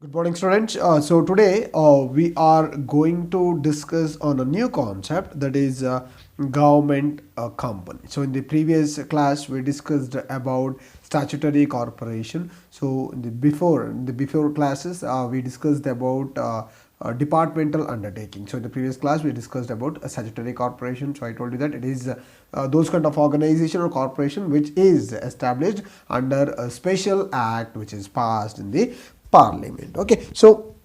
Good morning, students. So today we are going to discuss on a new concept, that is government company. So in the previous class we discussed about statutory corporation. So in the before classes we discussed about departmental undertaking. So in the previous class we discussed about a statutory corporation. So I told you that it is those kind of organization or corporation which is established under a special act which is passed in the parliament. Okay, so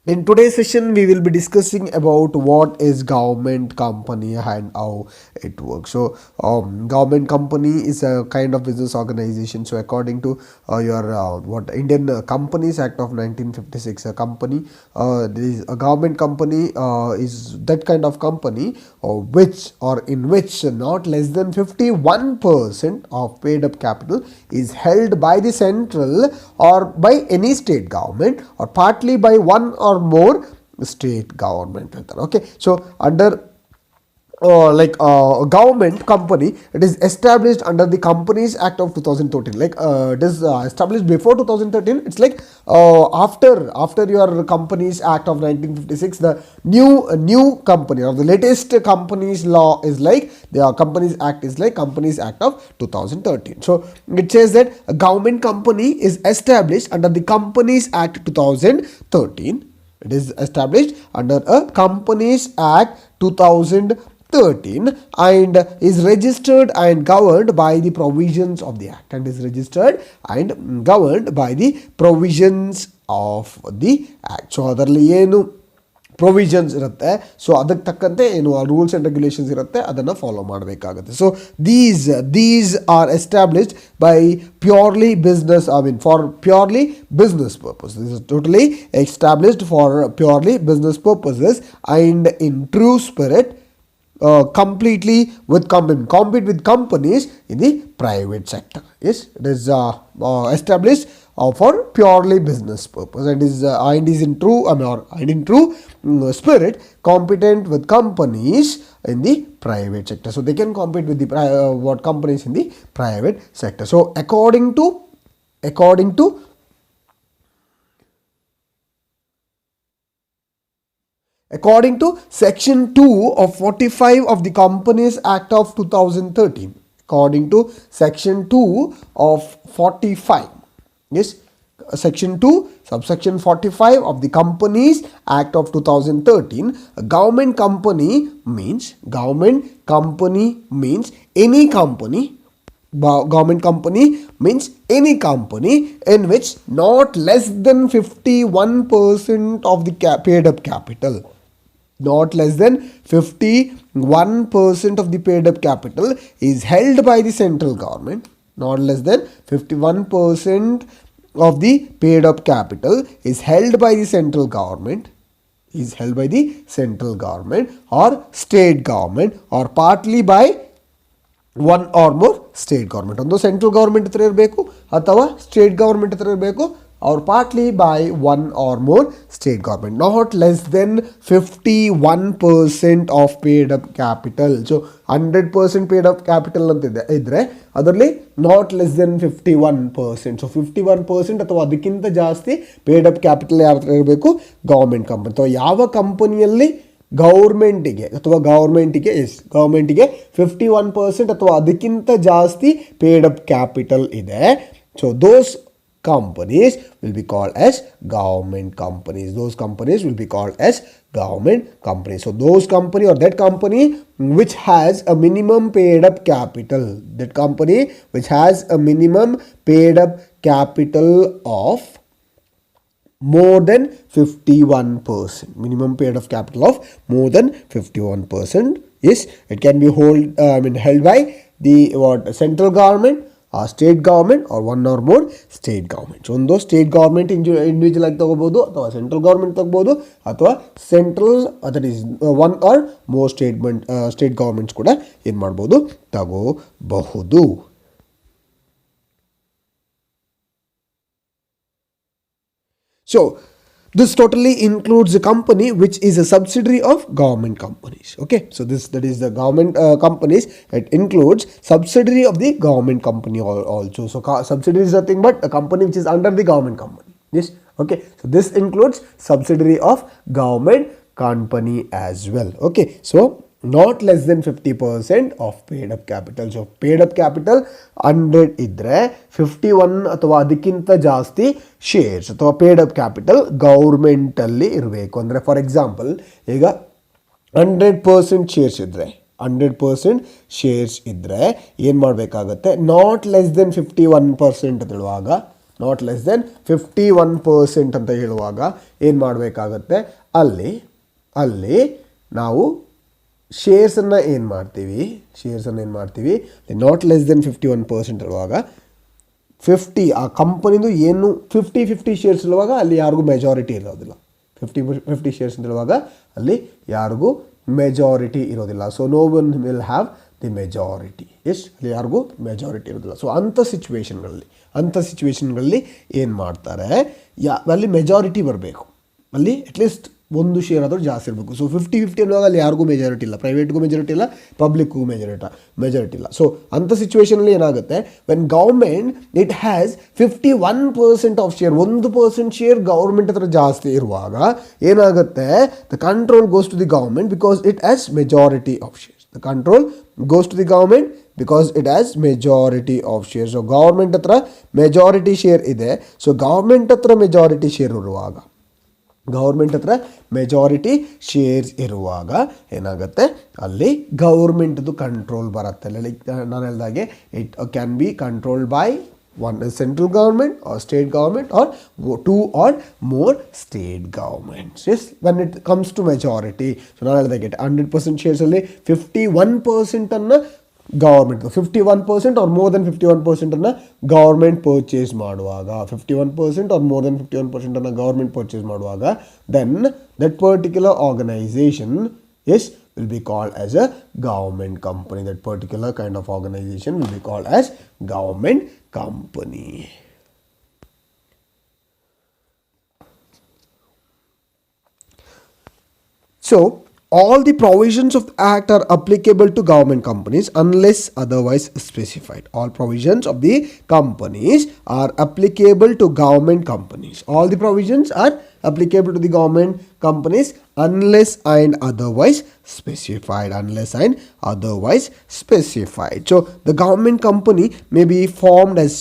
in today's session we will be discussing about what is government company and how it works. So government company is a kind of business organization. So according to your what Indian Companies Act of 1956, a company is a government company is that kind of company which or in which not less than 51% of paid up capital is held by the central or by any state government or partly by one or more state government. Okay, so under government company, it is established under the Companies Act of 2013. It is established before 2013. It's like after your Companies Act of 1956, the new company or the latest companies law is like the Companies Act is like Companies Act of 2013. So it says that a government company is established under the Companies Act 2013. It is established under a Companies Act 2013 and is registered and governed by the provisions of the act and is registered and governed by the provisions of the act. So ಅದರಲ್ಲಿ ಏನು provisions ಇರುತ್ತೆ, so ಅದಕ್ಕೆ ತಕ್ಕಂತೆ ಏನು rules and regulations ಇರುತ್ತೆ ಅದನ್ನು follow ಮಾಡಬೇಕಾಗುತ್ತೆ. So these are established by purely business, for purely business purpose. This is totally established for purely business purposes and in true spirit completely compete with companies in the private sector. Yes, it is established for purely business purpose and is in true spirit competent with companies in the private sector. So they can compete with the companies in the private sector. So according to section 2 of 45 of the Companies Act of 2013, according to section 2 of 45, yes, section 2 subsection 45 of the Companies Act of 2013, a government company means any company. Government company means any company in which not less than 51% of the paid up capital, not less than 51% of the paid up capital is held by the central government. Not less than 51% of the paid up capital is held by the central government, or state government or partly by one or more state government. ಒಂದು central government ಹತ್ರ ಇರಬೇಕು ಅಥವಾ state government ಹತ್ರ ಇರಬೇಕು or partly by one or more state government. Not less than 51% of paid up capital. So 100% paid up capital ಅಂತ ಇದ್ರೆ ಅದರಲ್ಲಿ not less than 51%. So 51% ಅಥವಾ ಅದಕ್ಕಿಂತ ಜಾಸ್ತಿ paid up capital ಯಾರ ಹತ್ರ ಇರಬೇಕು? Government company. ಅಥವಾ ಯಾವ ಕಂಪನಿಯಲ್ಲಿ ಗೌರ್ಮೆಂಟಿಗೆ 51% ಅಥವಾ ಅದಕ್ಕಿಂತ ಜಾಸ್ತಿ ಪೇಡ್ ಅಪ್ ಕ್ಯಾಪಿಟಲ್ ಇದೆ, so those companies will be called as government companies. Those companies will be called as government companies. So those company or that company which has a minimum paid up capital, of more than 51%. Minimum paid up capital of more than 51%. Yes, it can be held by the central government, state government or one or more state governments. ಒಂದು state government individual ಆಗಿ ತಗೋಬೋದು ಅಥವಾ central government ತಗೋಬೋದು ಅಥವಾ that is one or more state governments ಕೂಡ ಏನು ಮಾಡ್ಬೋದು, ತಗೋಬಹುದು. So this totally includes a company which is a subsidiary of government companies. Okay, so that is the government companies. It includes subsidiary of the government company also. So subsidiary is nothing but a company which is under the government company. Yes, Okay, so this includes subsidiary of government company as well. Okay, so not less than 50% of paid up capital. So paid up capital 100 ಇದ್ರೆ 51 ಅಥವಾ ಅದಕ್ಕಿಂತ ಜಾಸ್ತಿ shares ಅಥವಾ paid up capital government ಅಲ್ಲಿ ಇರಬೇಕು. ಅಂದರೆ for example ಈಗ 100% shares ಇದ್ದರೆ 100% ಶೇರ್ಸ್ ಇದ್ದರೆ ಏನು ಮಾಡಬೇಕಾಗತ್ತೆ, ನಾಟ್ ಲೆಸ್ ದೆನ್ 51% ಅಂತ ಹೇಳುವಾಗ, ನಾಟ್ ಲೆಸ್ ದೆನ್ 51% ಅಂತ ಹೇಳುವಾಗ ಏನು ಮಾಡಬೇಕಾಗತ್ತೆ, ಅಲ್ಲಿ ನಾವು ಶೇರ್ಸನ್ನು ಏನು ಮಾಡ್ತೀವಿ, ನಾಟ್ ಲೆಸ್ ದೆನ್ 51% ಹೇಳುವಾಗ 50 ಆ ಕಂಪನಿದು ಏನು 50-50 ಶೇರ್ಸ್ ಇರುವಾಗ ಅಲ್ಲಿ ಯಾರಿಗೂ ಮೆಜಾರಿಟಿ ಇರೋದಿಲ್ಲ. 50 ಶೇರ್ಸ್ ಅಂತ ಹೇಳುವಾಗ ಅಲ್ಲಿ ಯಾರಿಗೂ ಮೆಜಾರಿಟಿ ಇರೋದಿಲ್ಲ. So no one will have the majority. ಅಲ್ಲಿ ಯಾರಿಗೂ ಮೆಜಾರಿಟಿ ಇರೋದಿಲ್ಲ. ಸೊ ಅಂಥ ಸಿಚುವೇಶನ್ಗಳಲ್ಲಿ ಏನು ಮಾಡ್ತಾರೆ, ಅಲ್ಲಿ ಮೆಜಾರಿಟಿ ಬರಬೇಕು, ಅಲ್ಲಿ ಅಟ್ಲೀಸ್ಟ್ ಒಂದು ಶೇರ್ ಆದರೂ ಜಾಸ್ತಿ ಇರಬೇಕು. ಸೊ 50-50 ಅನ್ನುವಾಗ ಅಲ್ಲಿ ಯಾರಿಗೂ ಮೆಜಾರಿಟಿ ಇಲ್ಲ, ಪ್ರೈವೇಟ್ಗೂ ಮೆಜಾರಿಟಿ ಇಲ್ಲ, ಪಬ್ಲಿಕ್ಗೂ ಮೆಜಾರಿಟಿ ಇಲ್ಲ. ಸೊ ಅಂಥ ಸಿಚುವೇಷನಲ್ಲಿ ಏನಾಗುತ್ತೆ, when government it has 51% of share, 1% share government ಹತ್ರ ಜಾಸ್ತಿ ಇರುವಾಗ ಏನಾಗುತ್ತೆ, the control goes to the government because it has majority of shares. The control goes to the government because it has majority of share. So government ಹತ್ರ majority share ಇದೆ. So government ಹತ್ರ majority share ಇರುವಾಗ ಏನಾಗುತ್ತೆ, ಅಲ್ಲಿ ಗೌರ್ಮೆಂಟ್ದು control ಬರುತ್ತೆ. Like ನಾನು ಹೇಳಿದಾಗೆ it can be controlled by one central government or state government or 2 or more state governments. Yes, when it comes to majority, so ನಾನು ಹೇಳಿದಾಗೆ 100% shares ಅಲ್ಲಿ 51% ಅನ್ನು ಗೌರ್ಮೆಂಟ್, 51% or more than 51% ಅನ್ನು ಗೌರ್ಮೆಂಟ್ ಪರ್ಚೇಸ್ ಮಾಡುವಾಗ, 51% or more than 51% ಅನ್ನು government purchase ಮಾಡುವಾಗ, then that particular organization will be called as a government company. That particular kind of organization will be called as government company. So all the provisions of the act are applicable to government companies unless otherwise specified. All provisions of the companies are applicable to government companies. All the provisions are applicable to the government companies unless and otherwise specified. So the government company may be formed as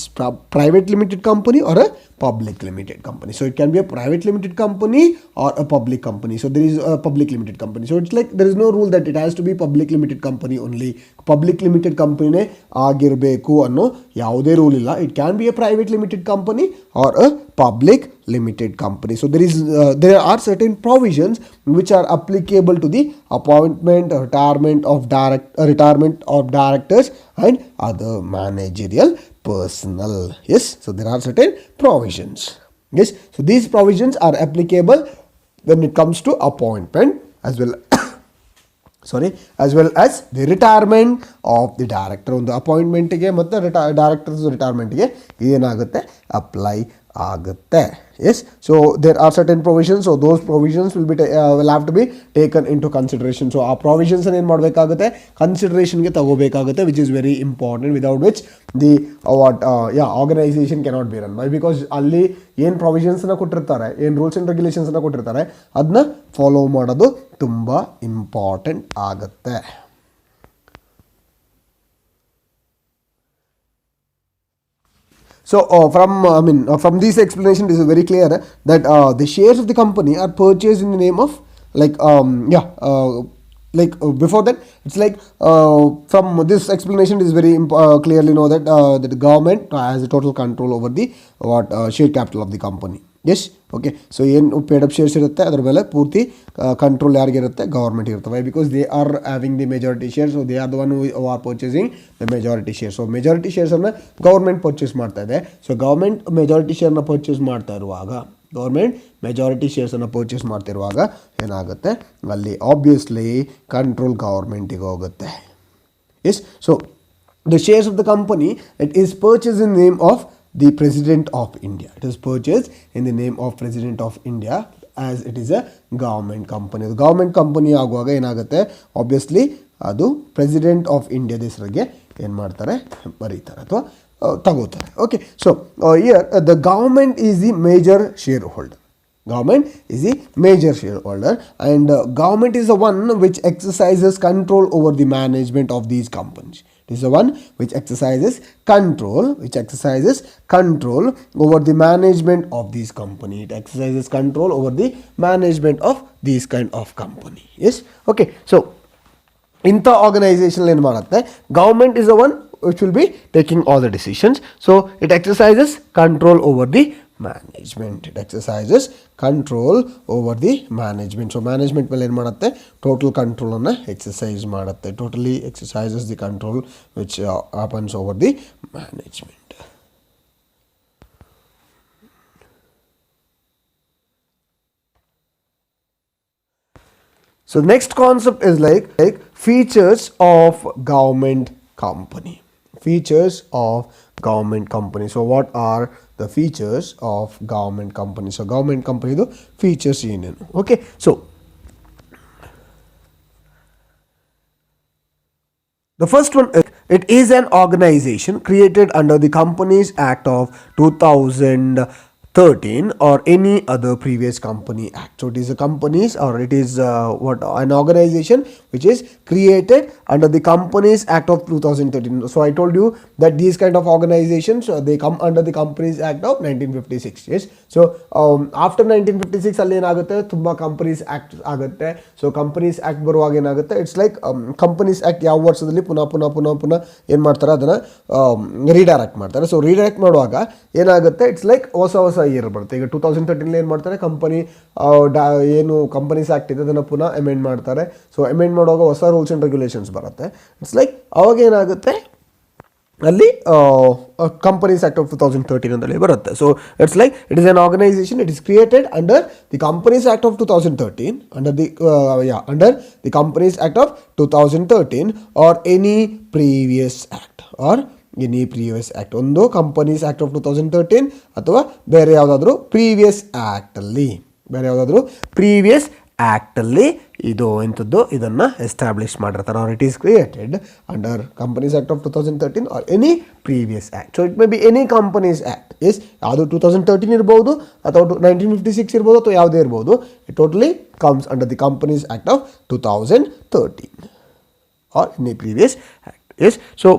private limited company or a public limited company. So it can be a private limited company or a public company. So there is a public limited company. So it's like there is no rule that it has to be public limited company only. Public limited company ಆಗಿರಬೇಕು ಅನ್ನೋ ಯಾವುದೇ rule ಇಲ್ಲ. It can be a private limited company or a public limited company. So there are certain provisions which are applicable to the appointment or retirement of directors and other managerial personnel. Yes, so there are certain provisions. Yes, so these provisions are applicable when it comes to appointment as well as the retirement of the director. ಒಂದು ಅಪಾಯಿಂಟ್ಮೆಂಟ್ಗೆ ಮತ್ತು directors ರಿಟೈರ್ಮೆಂಟ್ಗೆ ಏನಾಗುತ್ತೆ, apply ಆಗುತ್ತೆ. Yes, so there are certain provisions, so those provisions will have to be taken into consideration. So ಆ provisions ಏನು ಮಾಡಬೇಕಾಗುತ್ತೆ, ಕನ್ಸಿಡರೇಷನ್ಗೆ ತಗೋಬೇಕಾಗುತ್ತೆ, which is very important, without which the organization cannot be run by, because ಅಲ್ಲಿ ಏನು ಪ್ರೊವಿಷನ್ಸ್ನ ಕೊಟ್ಟಿರ್ತಾರೆ, ಏನು rules and ರೆಗ್ಯುಲೇಷನ್ಸ್ನ ಕೊಟ್ಟಿರ್ತಾರೆ, ಅದನ್ನ follow ಮಾಡೋದು ತುಂಬ ಇಂಪಾರ್ಟೆಂಟ್ ಆಗುತ್ತೆ. So from this explanation, it is very clear that the shares of the company are purchased in the name of before that, it's like from this explanation it is very clearly know that the government has a total control over the share capital of the company. Yes, okay, so ಏನು paid up shares ಇರುತ್ತೆ ಅದರ ಮೇಲೆ ಪೂರ್ತಿ control ಯಾರಿಗಿರುತ್ತೆ, government ಇರ್ತವೆ, because they are having the majority share. So they are the one who are purchasing the majority share. So majority ಶೇರ್ಸನ್ನು government purchase ಮಾಡ್ತಾ ಇದೆ. ಸೊ ಗೌರ್ಮೆಂಟ್ ಮೆಜಾರಿಟಿ ಶೇರ್ನ ಪರ್ಚೇಸ್ ಮಾಡ್ತಿರುವಾಗ ಏನಾಗುತ್ತೆ, ಅಲ್ಲಿ ಆಬ್ವಿಯಸ್ಲಿ ಕಂಟ್ರೋಲ್ ಗೌರ್ಮೆಂಟಿಗೆ ಹೋಗುತ್ತೆ. Yes, so the shares of the company it is purchase in name of the President of India. It is purchased in the name of President of India as it is a government company. ಅದು government company ಆಗುವಾಗ ಏನಾಗುತ್ತೆ, obviously ಅದು president of ಇಂಡಿಯಾದ ಹೆಸರಿಗೆ ಏನು ಮಾಡ್ತಾರೆ, ಬರೀತಾರೆ ಅಥವಾ ತಗೋತಾರೆ. Okay, so here the government is the major share holder. Government is the major shareholder, and government is the one which exercises control over the management of these companies. It is the one which exercises control over the management of these company. It exercises control over the management of these kind of company. Yes, okay. So ಇಂಥ organisation ಏನು ಮಾಡುತ್ತೆ, government is the one which will be taking all the decisions. So it exercises control over the management. It exercises control over the management. So management ಮೇಲೆ ಏನು ಮಾಡುತ್ತೆ, total ಕಂಟ್ರೋಲನ್ನು exercise ಮಾಡುತ್ತೆ. Totally exercises the control which happens over the management. So the next concept is like features of government company. Features of government company. So what are the features of government company? So government company the features ಏನು. Okay, so the first one is, it is an organization created under the Companies Act of 2013 or any other previous company act. So it is a companies, or it is an organization which is created under the Companies Act of 2013. So I told you that these kind of organizations they come under the Companies Act of 1956. Yes, so after 1956 ಅಲ್ಲಿ ಏನಾಗುತ್ತೆ, ತುಂಬಾ companies act ಆಗುತ್ತೆ. So companies act ಬರುವಾಗ ಏನಾಗುತ್ತೆ, it's like companies act ಯಾವ ವರ್ಷದಲ್ಲಿ ಪುನಃ ಏನು ಮಾಡ್ತಾರೆ, ಅದನ್ನು ರೀಡೈರೆಕ್ಟ್ ಮಾಡ್ತಾರೆ. ಸೊ ರೀಡೈರೆಕ್ಟ್ ಮಾಡುವಾಗ ಏನಾಗುತ್ತೆ, ಇಟ್ಸ್ ಲೈಕ್ ಹೊಸ ಇಯರ್ ಬರುತ್ತೆ. ಈಗ 2013 ಏನು ಮಾಡ್ತಾರೆ, ಏನು ಕಂಪನೀಸ್ ಆಕ್ಟ್ ಇದೆ ಅದನ್ನು ಪುನಃ ಅಮೆಂಡ್ ಮಾಡ್ತಾರೆ. ಸೊ ಅಮೆಂಡ್ ಮಾಡುವಾಗ ಹೊಸ ರೂಲ್ಸ್ ಆ್ಯಂಡ್ ರೆಗ್ಯುಲೇಷನ್ಸ್ ಬರುತ್ತೆ. ಇಟ್ಸ್ ಲೈಕ್ ಅವಾಗ ಏನಾಗುತ್ತೆ, ಅಲ್ಲಿ ಕಂಪನೀಸ್ ಆಕ್ಟ್ ಆಫ್ 2013 ಅಂತೇಳಿ ಬರುತ್ತೆ. So it's like it is an organisation, it is created under the Companies Act of 2013, under the Companies Act of 2013 or any previous act, ಒಂದು Companies Act of 2013 ಅಥವಾ ಬೇರೆ ಯಾವುದಾದ್ರೂ previous ಆ್ಯಕ್ಟಲ್ಲಿ ಇದು ಎಂಥದ್ದು ಇದನ್ನು establish ಮಾಡಿರ್ತಾರೆ. Or it is created under companies act of 2013 or any previous act. So it may be any companies act. Yes, ಯಾವುದು 2013 ಇರ್ಬೋದು ಅಥವಾ 1956 ಇರ್ಬೋದು ಅಥವಾ ಯಾವುದೇ ಇರ್ಬೋದು. It totally comes under the companies act of 2013 or any previous act. Yes, so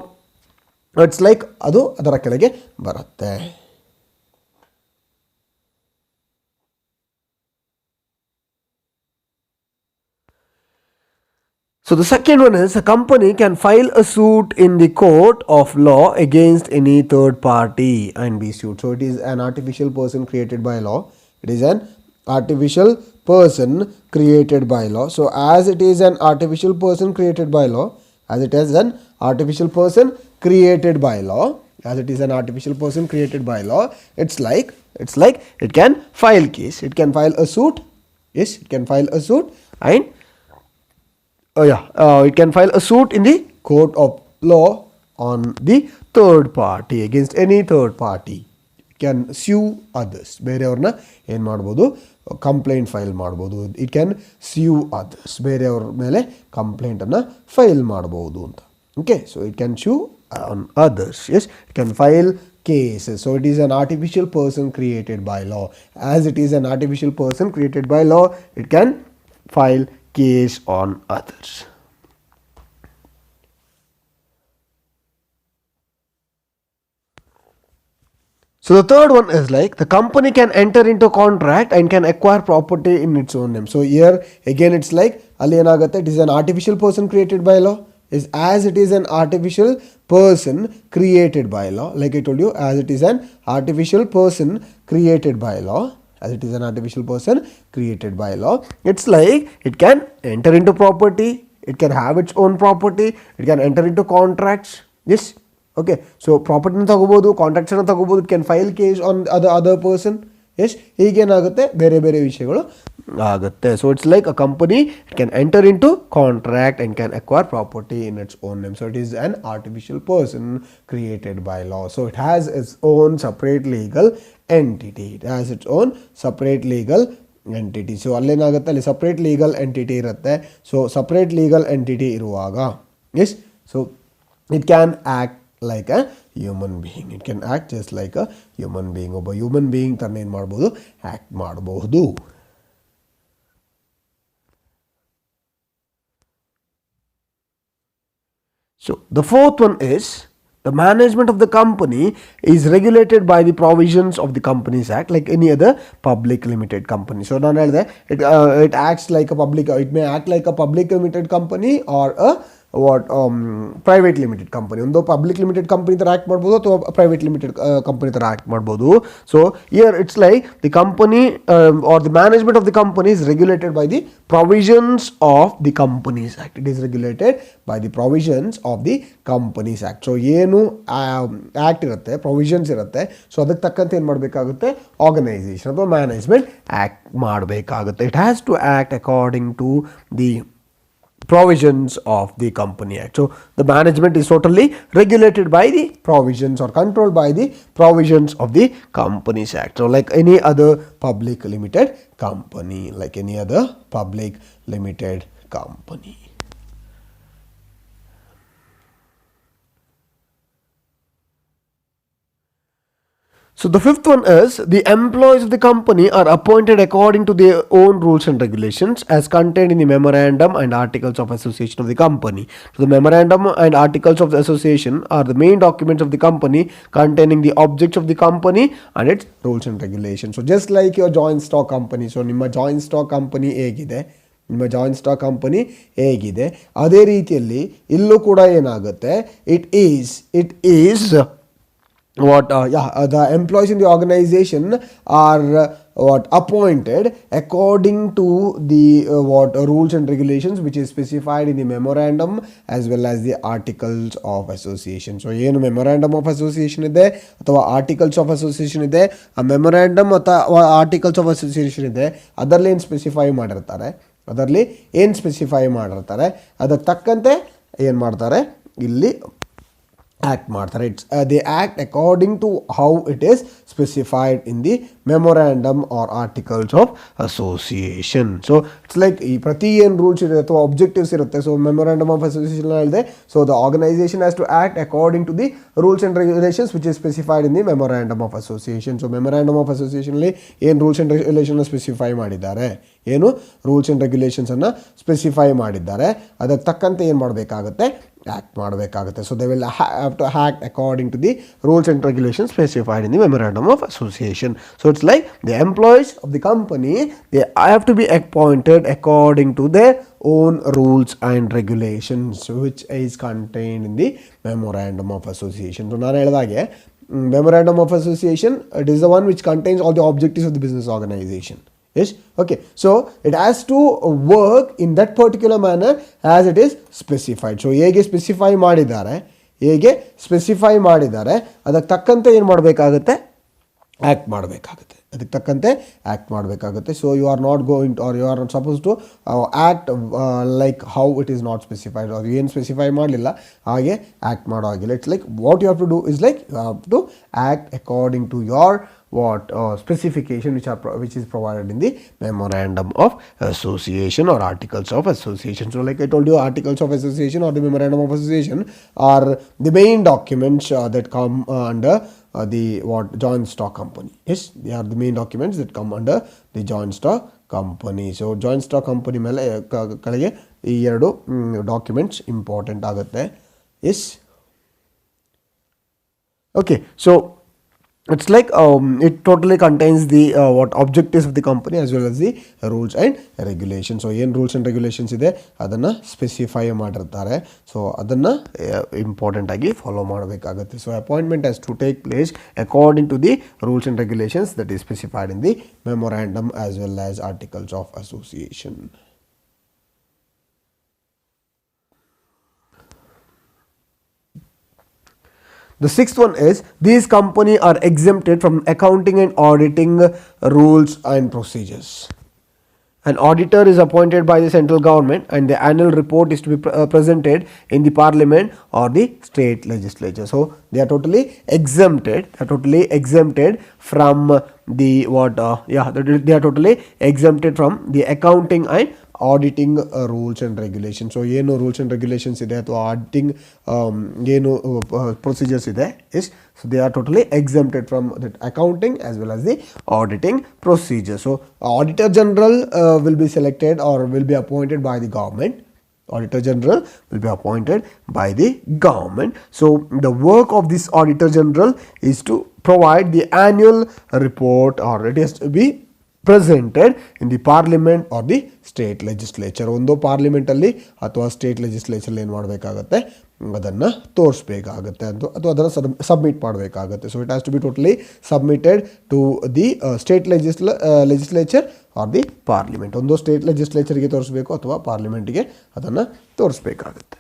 it's like ಅದು ಅದರ ಕೆಳಗೆ ಬರುತ್ತೆ. So the second one is, a company can file a suit in the court of law against any third party and be sued. So it is an artificial person created by law. It is an artificial person created by law. So as it is an artificial person created by law, it's like it can file case, it can file a suit. Yes, it can file a suit and it can file a suit in the court of law on the third party, against any third party. It can sue others. ಬೇರೆಯವ್ರನ್ನ ಏನು ಮಾಡ್ಬೋದು, complaint file ಮಾಡ್ಬೋದು. It can sue others, ಬೇರೆಯವ್ರ ಮೇಲೆ ಕಂಪ್ಲೇಂಟನ್ನು file ಮಾಡ್ಬೋದು ಅಂತ. Okay, so it can sue on others. Yes, it can file cases. So it is an artificial person created by law. As it is an artificial person created by law, it can file case on others. So the third one is like, the company can enter into contract and can acquire property in its own name. So here again it's like ಅಲ್ಲಿ ಏನಾಗುತ್ತೆ, it is an artificial person created by law. Is as it is an artificial person created by law, like I told you, as it is an artificial person created by law, it's like it can enter into property, it can have its own property, it can enter into contracts. Yes, okay, so property na tagobodu, contracts na tagobodu, it can file case on other person. Yes, ಹೀಗೇನಾಗುತ್ತೆ, ಬೇರೆ ಬೇರೆ ವಿಷಯಗಳು ಆಗುತ್ತೆ. So it's like a company can enter into contract and can acquire property in its own name. So it is an artificial person created by law. So it has its own separate legal entity. So ಅಲ್ಲೇನಾಗುತ್ತೆ, ಅಲ್ಲಿ separate legal entity ಇರುತ್ತೆ. So separate legal entity ಇರುವಾಗ, yes, so it can act like a human being. It can act just like a human being. ಒಬ್ಬ human being ತನ್ನ ಏನು ಮಾಡ್ಬೋದು, act ಮಾಡಬಹುದು. So the fourth one is the management of the company is regulated by the provisions of the Companies Act like any other public limited company. So ನಾನು ಹೇಳಿದೆ it acts like a public, it may act like a public limited company or a private limited company. ಒಂದು public limited company ಥರ act ಮಾಡ್ಬೋದು ಅಥವಾ private limited company ಥರ act ಮಾಡ್ಬೋದು. So here it's like the company R the management of the company is regulated by the provisions of the companies act. It is regulated by the provisions of the companies act. So ಏನು act ಇರುತ್ತೆ, provisions ಇರುತ್ತೆ, so ಅದಕ್ಕೆ ತಕ್ಕಂತೆ ಏನು ಮಾಡಬೇಕಾಗುತ್ತೆ, organisation ಅಥವಾ management act ಮಾಡಬೇಕಾಗುತ್ತೆ. It has to act according to the provisions of the Company Act. So the management is totally regulated by the provisions or controlled by the provisions of the Companies Act. So like any other public limited company, like any other public limited company. So the fifth one is the employees of the company are appointed according to their own rules and regulations as contained in the memorandum and articles of association of the company. So the memorandum and articles of the association are the main documents of the company containing the objects of the company and its rules and regulations. So just like your joint stock company, so ನಿಮ್ಮ joint stock company ಹೇಗಿದೆ, ನಿಮ್ಮ joint stock company ಹೇಗಿದೆ, ಅದೇ ರೀತಿಯಲ್ಲಿ ಇಲ್ಲೂ ಕೂಡ ಏನಾಗುತ್ತೆ, it is the employees in the organization are appointed according to the rules and regulations which is specified in the memorandum as well as the articles of association. So ಏನು memorandum of association ಇದೆ ಅಥವಾ articles of association ಇದೆ, ಆ memorandum ಅಥವಾ articles of association ಇದೆ, ಅದರಲ್ಲಿ ಏನು specify ಮಾಡಿರ್ತಾರೆ, ಅದಕ್ಕೆ ತಕ್ಕಂತೆ ಏನು ಮಾಡ್ತಾರೆ, ಇಲ್ಲಿ act ಮಾಡ್ತಾರೆ. It's they act according to how it is specified in the memorandum or articles of association. So it's like ಈ ಪ್ರತಿ ಏನು ರೂಲ್ಸ್ ಇರುತ್ತೆ ಅಥವಾ ಆಬ್ಜೆಕ್ಟಿವ್ಸ್ ಇರುತ್ತೆ. ಸೊ ಮೆಮೊರಾಂಡಮ್ ಆಫ್ ಅಸೋಸಿಯೇಷನ್ ಹೇಳಿದೆ, so the organisation has to act according to the rules and regulations which is specified in the memorandum of association. So memorandum of ಅಸೋಸಿಯೇಷನಲ್ಲಿ ಏನು rules and ರೆಗ್ಯುಲೇಷನ್ನ specify ಮಾಡಿದ್ದಾರೆ, ಏನು rules and ರೆಗ್ಯುಲೇಷನ್ಸನ್ನು specify ಮಾಡಿದ್ದಾರೆ, ಅದಕ್ಕೆ ತಕ್ಕಂತೆ ಏನು ಮಾಡಬೇಕಾಗುತ್ತೆ, ಆ್ಯಕ್ಟ್ ಮಾಡಬೇಕಾಗುತ್ತೆ. So they will have to act according to the rules and regulations specified in the memorandum of association. So it's like the employees of the company they have to be appointed according to their own rules and regulations which is contained in the memorandum of association. So ನಾನು ಹೇಳಿದಾಗೆ memorandum of association, it is the one which contains all the objectives of the business organization. Yes, okay, so it has to work in that particular manner as it is specified. So ಹೇಗೆ specify ಮಾಡಿದ್ದಾರೆ ಅದಕ್ಕೆ ತಕ್ಕಂತೆ ಏನು ಮಾಡಬೇಕಾಗುತ್ತೆ, act ಮಾಡಬೇಕಾಗುತ್ತೆ, ಅದಕ್ಕೆ ತಕ್ಕಂತೆ act ಮಾಡಬೇಕಾಗುತ್ತೆ. So you are not going or you are not suppose to act like how it is not specified, ಅದು ಏನು ಸ್ಪೆಸಿಫೈ ಮಾಡಲಿಲ್ಲ ಹಾಗೆ ಆ್ಯಕ್ಟ್ ಮಾಡೋ ಆಗಿಲ್ಲ. It's like what you have to do is like you have to act according to your specification which is provided in the memorandum of association or articles of association. So like I told you, articles of association or the memorandum of association are the main documents that come under the joint stock company. Yes, they are the main documents that come under the joint stock company. So joint stock company ಮೇಲೆ ಕೆಳಗೆ ಈ ಎರಡು documents important ಆಗುತ್ತೆ. Yes, okay, so it's like it totally contains the objectives of the company as well as the rules and regulations. So ಏನು rules and regulations ಇದೆ ಅದನ್ನು specify ಮಾಡಿರ್ತಾರೆ. So ಅದನ್ನು ಇಂಪಾರ್ಟೆಂಟ್ ಆಗಿ ಫಾಲೋ ಮಾಡಬೇಕಾಗುತ್ತೆ. So appointment has to take place according to the rules and regulations that is specified in the memorandum as well as articles of association. The sixth one is these companies are exempted from accounting and auditing rules and procedures. An auditor is appointed by the central government and the annual report is to be presented in the parliament or the state legislature. So they are totally exempted from they are totally exempted from the accounting and auditing rules and regulations. So ಏನು rules and regulations ಇದೆ ಅಥವಾ auditing ಏನು procedures ಇದೆ so they are totally exempted from that accounting as well as the auditing procedure. So auditor general will be selected or will be appointed by the government. Auditor general will be appointed by the government. So the work of this auditor general is to provide the annual report, or it has to be presented in the parliament or the state legislature. ಒಂದು parliament ಅಲ್ಲಿ ಅಥವಾ state legislature ಏನು ಮಾಡಬೇಕಾಗತ್ತೆ, ಅದನ್ನು ತೋರಿಸ್ಬೇಕಾಗತ್ತೆ ಅಥವಾ ಅದನ್ನು submit ಮಾಡಬೇಕಾಗತ್ತೆ. So it has to be totally submitted to the state legislature or the parliament. ಒಂದು ಸ್ಟೇಟ್ ಲೆಜಿಸ್ಲೇಚರ್ಗೆ ತೋರಿಸ್ಬೇಕು ಅಥವಾ ಪಾರ್ಲಿಮೆಂಟ್ಗೆ ಅದನ್ನು ತೋರಿಸ್ಬೇಕಾಗತ್ತೆ.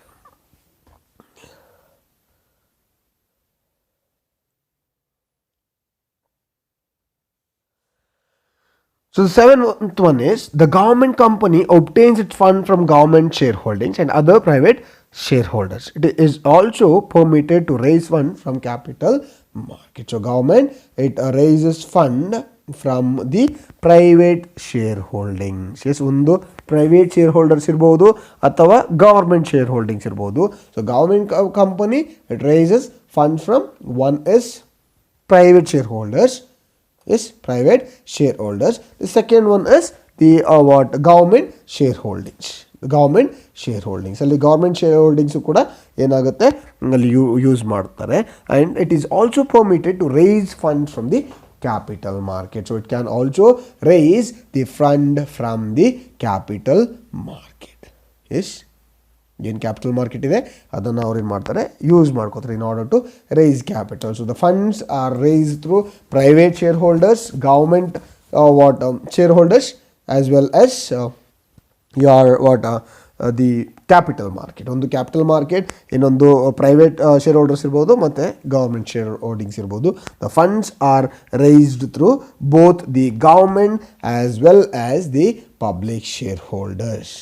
So the seventh one is the government company obtains its fund from government shareholdings and other private shareholders. It is also permitted to raise fund from capital market. So government, it raises fund from the private shareholdings. Yes, ಒಂದು private shareholders ಇರ್ಬೋದು ಅಥವಾ government shareholdings ಇರ್ಬೋದು. So government company, it raises funds from, one is private shareholders. Yes, private shareholders. The second one is the government shareholdings. Government shareholdings ಅಲ್ಲಿ government shareholdings ಕೂಡ ಏನಾಗುತ್ತೆ ಅಲ್ಲಿ use ಮಾಡ್ತಾರೆ. And it is also permitted to raise fund from the capital market. So it can also raise the fund from the capital market. Yes, ಏನು capital market ಇದೆ ಅದನ್ನು ಅವ್ರು ಏನು ಮಾಡ್ತಾರೆ, ಯೂಸ್ ಮಾಡ್ಕೋತಾರೆ in order to raise capital. So the funds are raise through private share holders, government share holders as well as the capital market. ಒಂದು capital market, ಇನ್ನೊಂದು private share holders ಇರ್ಬೋದು ಮತ್ತು ಗೌರ್ಮೆಂಟ್ ಶೇರ್ ಹೋಲ್ಡಿಂಗ್ಸ್ ಇರ್ಬೋದು. The funds R raised through both the government as well as the public share holders.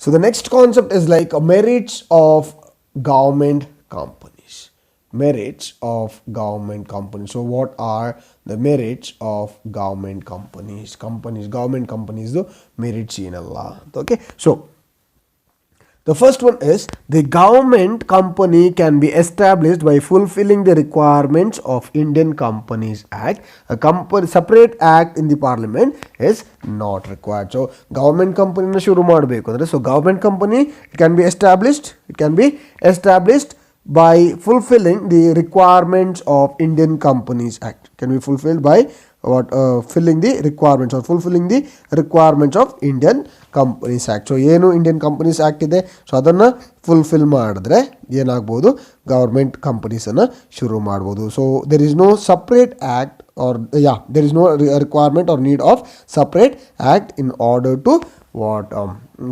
So the next concept is like merits of government companies. Merits of government companies. So what are the merits of government companies? Government companies the merits ಏನಲ್ಲ. Okay, so the first one is the government company can be established by fulfilling the requirements of Indian Companies Act. A separate act in the parliament is not required. So government company na shuru ಮಾಡಬೇಕು ಅಂದ್ರೆ, so government company it can be established by fulfilling the requirements of Indian Companies Act. Can be fulfilled by filling the requirements or fulfilling the requirements of Indian Companies Act. So ಏನು Indian companies act ಇದೆ, so ಅದನ್ನು fulfil ಮಾಡಿದ್ರೆ ಏನಾಗ್ಬೋದು, government ಕಂಪನೀಸನ್ನು ಶುರು ಮಾಡ್ಬೋದು. So there is no separate act or there is no requirement or need of separate act in order to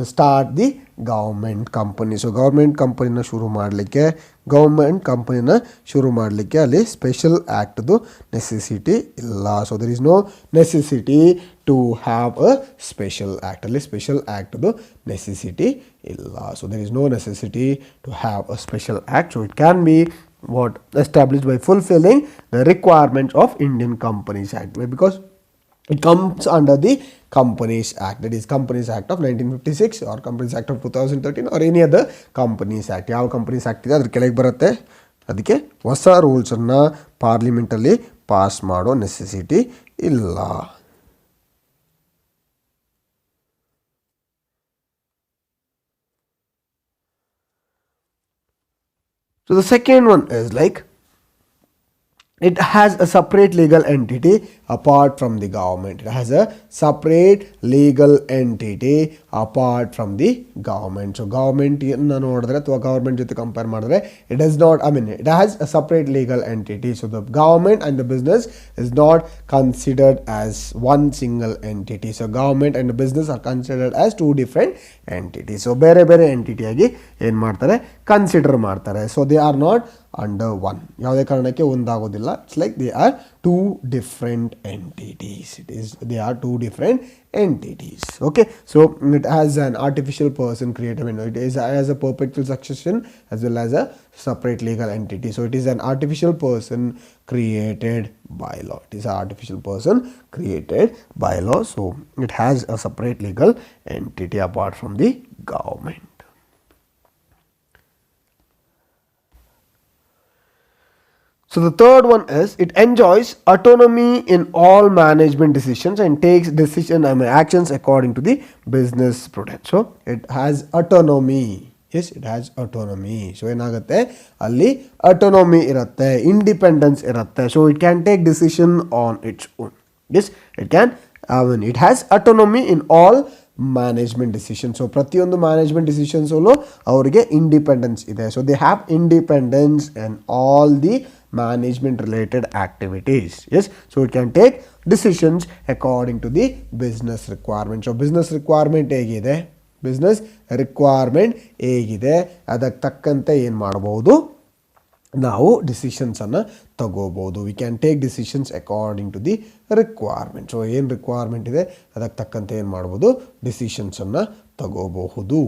start the government company. So government ಕಂಪನಿನ ಶುರು ಮಾಡಲಿಕ್ಕೆ ಅಲ್ಲಿ ಸ್ಪೆಷಲ್ ಆ್ಯಕ್ಟ್ದು ನೆಸೆಸಿಟಿ ಇಲ್ಲ. So there is no necessity to have a special act. ಅಲ್ಲಿ special ಆ್ಯಕ್ಟ್ದು necessity ಇಲ್ಲ. So there is no necessity to have a special act. So it can be established by fulfilling the requirements of Indian Companies Act, because it comes under the Companies Act, that is Companies Act of 1956 or Companies Act of 2013 or any other Companies Act. ಯಾವ Companies Act ಇದೆ ಅದ್ರ ಕೆಳಗೆ ಬರುತ್ತೆ, ಅದಕ್ಕೆ ಹೊಸ ರೂಲ್ಸನ್ನು ಪಾರ್ಲಿಮೆಂಟಲ್ಲಿ pass ಮಾಡೋ necessity ಇಲ್ಲ. So the second one is like it has a separate legal entity apart from the government. It has a separate legal entity apart from the government. So government ನೋಡಿದ್ರೆ ಅಥವಾ ಗೌರ್ಮೆಂಟ್ ಜೊತೆ compare ಮಾಡಿದ್ರೆ it does not, it has a separate legal entity. So the government and the business is not considered as one single entity. So government and the business are considered as two different entities. So ಬೇರೆ ಬೇರೆ entity ಆಗಿ ಏನು ಮಾಡ್ತಾರೆ, consider ಮಾಡ್ತಾರೆ. So they are not under one. ಯಾವುದೇ ಕಾರಣಕ್ಕೆ ಒಂದಾಗೋದಿಲ್ಲ. It's like they are two different entities. They are two different entities. Okay, so it has an artificial person created. It is as a perpetual succession as well as a separate legal entity. So it is an artificial person created by law. It is an artificial person created by law. So it has a separate legal entity apart from the government. So the third one is it enjoys autonomy in all management decisions and takes actions according to the business prudence. So it has autonomy. Yes, it has autonomy. So ಏನಾಗುತ್ತೆ ಅಲ್ಲಿ autonomy ಇರುತ್ತೆ, independence ಇರುತ್ತೆ. So it can take decision on its own. Yes, it has autonomy in all management decisions. So ಪ್ರತಿಯೊಂದು management decisions ಅಲ್ಲೂ ಅವರಿಗೆ independence ಇದೆ. So they have independence in all the management related activities. Yes, so it can take decisions according to the business requirement. So business requirement ಹೇಗಿದೆ, business requirement ಹೇಗಿದೆ ಅದಕ್ಕೆ ತಕ್ಕಂತೆ ಏನು ಮಾಡಬಹುದು, ನಾವು ಡಿಸಿಷನ್ಸ್ ಅನ್ನು ತಗೋಬಹುದು. We can take decisions according to the requirement. So ಏನು ರಿಕ್ವೈರ್ಮೆಂಟ್ ಇದೆ ಅದಕ್ಕೆ ತಕ್ಕಂತೆ ಏನು ಮಾಡ್ಬೋದು, ಡಿಸಿಷನ್ಸ್ ಅನ್ನು ತಗೋಬಹುದು.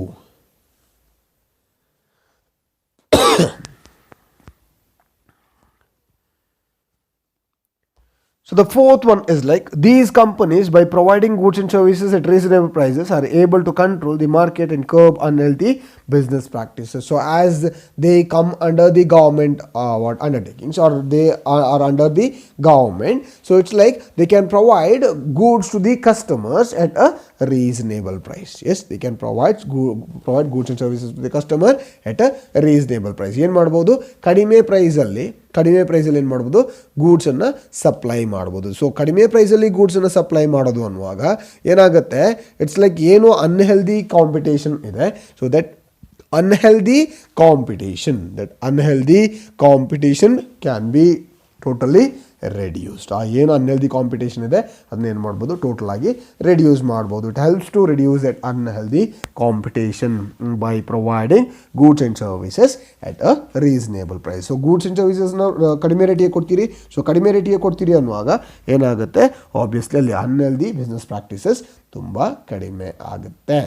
So the fourth one is like these companies, by providing goods and services at reasonable prices, are able to control the market and curb unhealthy business practices. So as they come under the government undertakings, or they are under the government, so it's like they can provide goods to the customers at a reasonable price. Yes, they can provide goods and services to the customer at a reasonable price. ಏನು ಮಾಡ್ಬೋದು, ಕಡಿಮೆ ಪ್ರೈಸಲ್ಲಿ ಏನು ಮಾಡ್ಬೋದು, ಗೂಡ್ಸನ್ನು supply ಮಾಡ್ಬೋದು. So ಕಡಿಮೆ ಪ್ರೈಸಲ್ಲಿ ಗೂಡ್ಸನ್ನು supply ಮಾಡೋದು ಅನ್ನುವಾಗ ಏನಾಗುತ್ತೆ, ಇಟ್ಸ್ ಲೈಕ್ ಏನು ಅನ್ಹೆಲ್ದಿ ಕಾಂಪಿಟೇಷನ್ ಇದೆ. So that unhealthy competition can be totally reduced. ಏನು ಅನ್ಹೆಲ್ದಿ ಕಾಂಪಿಟೇಷನ್ ಇದೆ ಅದನ್ನ ಏನು ಮಾಡ್ಬೋದು, ಟೋಟಲ್ ಆಗಿ ರೆಡ್ಯೂಸ್ ಮಾಡ್ಬೋದು. It helps to reduce that unhealthy competition by providing goods and services at a reasonable price. So goods and ಸರ್ವಿಸಸ್ನ ಕಡಿಮೆ ರೇಟಿಗೆ ಕೊಡ್ತೀರಿ. ಸೊ ಕಡಿಮೆ ರೇಟಿಗೆ ಕೊಡ್ತೀರಿ ಅನ್ನುವಾಗ ಏನಾಗುತ್ತೆ, ಆಬ್ವಿಯಸ್ಲಿ ಅಲ್ಲಿ ಅನ್ಹೆಲ್ದಿ ಬಿಸ್ನೆಸ್ ಪ್ರಾಕ್ಟೀಸಸ್ ತುಂಬ ಕಡಿಮೆ ಆಗುತ್ತೆ.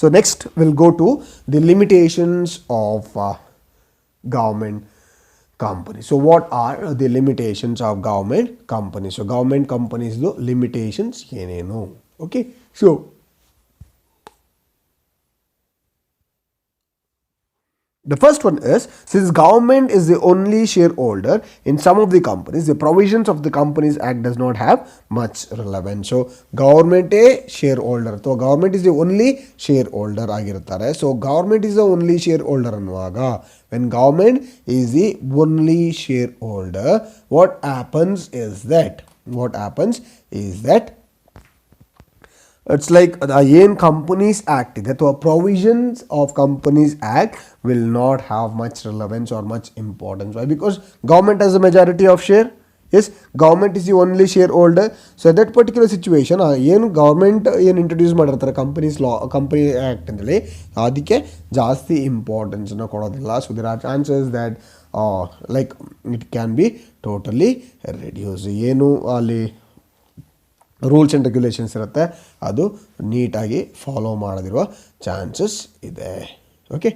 So next we'll go to the limitations of government companies. So what are the limitations of government companies? So government companies do limitations ಏನೇನು. Okay, so the first one is, since government is the only shareholder in some of the companies, the provisions of the Companies Act does not have much relevance. So government a shareholder, so government is the only shareholder ಆಗಿರುತ್ತಾರೆ. So government is the only shareholder ಅನ್ನುವಾಗ, when government is the only shareholder, what happens is that it's like ಏನು companies act ಇದೆ ಅಥವಾ provisions of companies act will not have much relevance or much importance. Why? Because government has a majority of share. Yes, government is the only shareholder. So at that particular situation, ಏನು government ಏನು introduce ಮಾಡಿರ್ತಾರೆ company act ಅಂತೇಳಿ ಅದಕ್ಕೆ ಜಾಸ್ತಿ ಇಂಪಾರ್ಟೆನ್ಸನ್ನು ಕೊಡೋದಿಲ್ಲ. So there are chances that like it can be totally reduce. ಏನು ಅಲ್ಲಿ ರೂಲ್ಸ್ ಆ್ಯಂಡ್ ರೆಗ್ಯುಲೇಷನ್ಸ್ ಇರುತ್ತೆ ಅದು ನೀಟಾಗಿ ಫಾಲೋ ಮಾಡದಿರುವ ಚಾನ್ಸಸ್ ಇದೆ. Okay,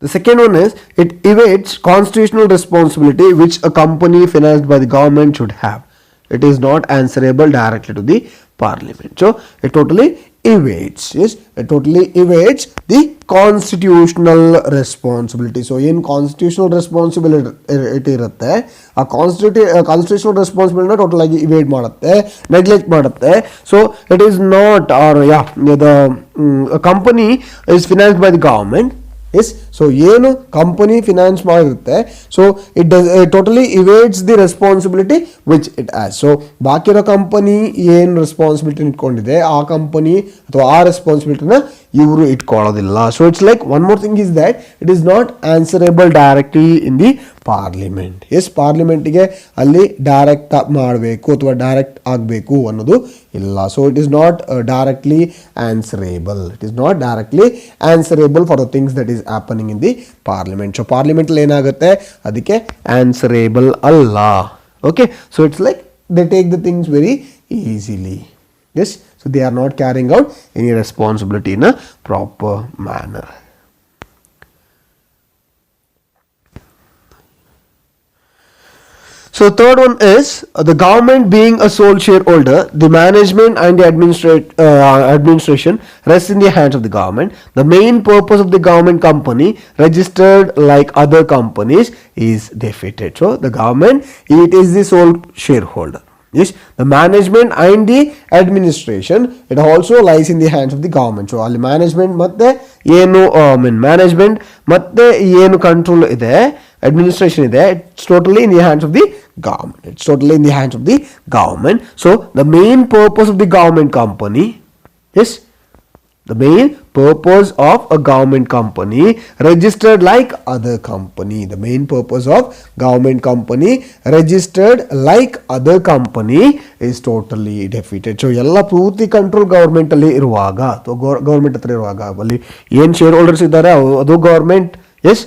the second one is it evades constitutional responsibility which a company financed by the government should have. It is not answerable directly to the parliament. So it totally evades the constitutional responsibility. So in constitutional responsibility ಇರುತ್ತೆ, ಆ constitutional ರೆಸ್ಪಾನ್ಸಿಬಿಲಿಟಿನ total ಆಗಿ ಇವೇಡ್ ಮಾಡುತ್ತೆ, neglect ಮಾಡುತ್ತೆ. So it is not the company is financed by the government. Yes, so ಏನು company finance ಮಾಡಿರುತ್ತೆ, so it totally evades the responsibility which it has. So ಬಾಕಿ ಇರೋ company ಏನು ರೆಸ್ಪಾನ್ಸಿಬಿಲಿಟಿ ಇಟ್ಕೊಂಡಿದೆ ಆ ಕಂಪನಿ ಅಥವಾ ಆ ರೆಸ್ಪಾನ್ಸಿಬಿಲಿಟಿನ ಇವರು ಇಟ್ಕೊಳ್ಳೋದಿಲ್ಲ. So it's like one more thing is that it is not answerable directly in the parliament. Yes, ಪಾರ್ಲಿಮೆಂಟಿಗೆ ಅಲ್ಲಿ ಡೈರೆಕ್ಟ್ ಮಾಡಬೇಕು ಅಥವಾ ಡೈರೆಕ್ಟ್ ಆಗಬೇಕು ಅನ್ನೋದು ಇಲ್ಲ. So it is not directly answerable. It is not directly answerable for the things that is happening in the parliament. So ಪಾರ್ಲಿಮೆಂಟಲ್ಲಿ ಏನಾಗುತ್ತೆ, ಅದಕ್ಕೆ ಆನ್ಸರೇಬಲ್ ಅಲ್ಲ. Okay, so it's like they take the things very easily. Yes, so they are not carrying out any responsibility in a proper manner. So third one is the government being a sole shareholder, the management and the administration rests in the hands of the government. The main purpose of the government company registered like other companies is defeated. So the government, it is the sole shareholder. Yes, the management and the administration, it also lies in the hands of the government. So ಅಲ್ಲಿ management ಮತ್ತೆ ಏನು management ಮತ್ತೆ ಏನು control ಇದೆ, administration ಇದೆ, it's totally in the hands of the government. It's totally in the hands of the government. So the main purpose of the government company, yes, the main purpose of a government company registered like other company. The main purpose of government company registered like other company is totally defeated. So ಎಲ್ಲ ಪೂರ್ತಿ control government ಅಲ್ಲಿ ಇರುವಾಗ ಅಥವಾ government ಹತ್ರ ಇರುವಾಗ, ಅಲ್ಲಿ ಏನು share holders ಇದ್ದಾರೆ ಅದು ಗವರ್ಮೆಂಟ್, ಎಸ್,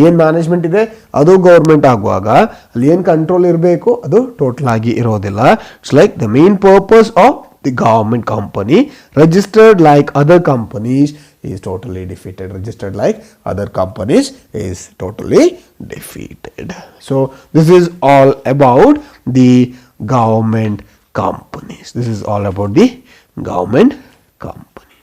ಏನು ಮ್ಯಾನೇಜ್ಮೆಂಟ್ ಇದೆ ಅದು ಗೌರ್ಮೆಂಟ್ ಆಗುವಾಗ ಅಲ್ಲಿ ಏನು ಕಂಟ್ರೋಲ್ ಇರಬೇಕು ಅದು ಟೋಟಲ್ ಆಗಿ ಇರೋದಿಲ್ಲ. It's like the main purpose of the government company registered like other companies is totally defeated. Registered like other companies is totally defeated. So this is all about the government companies. This is all about the government company.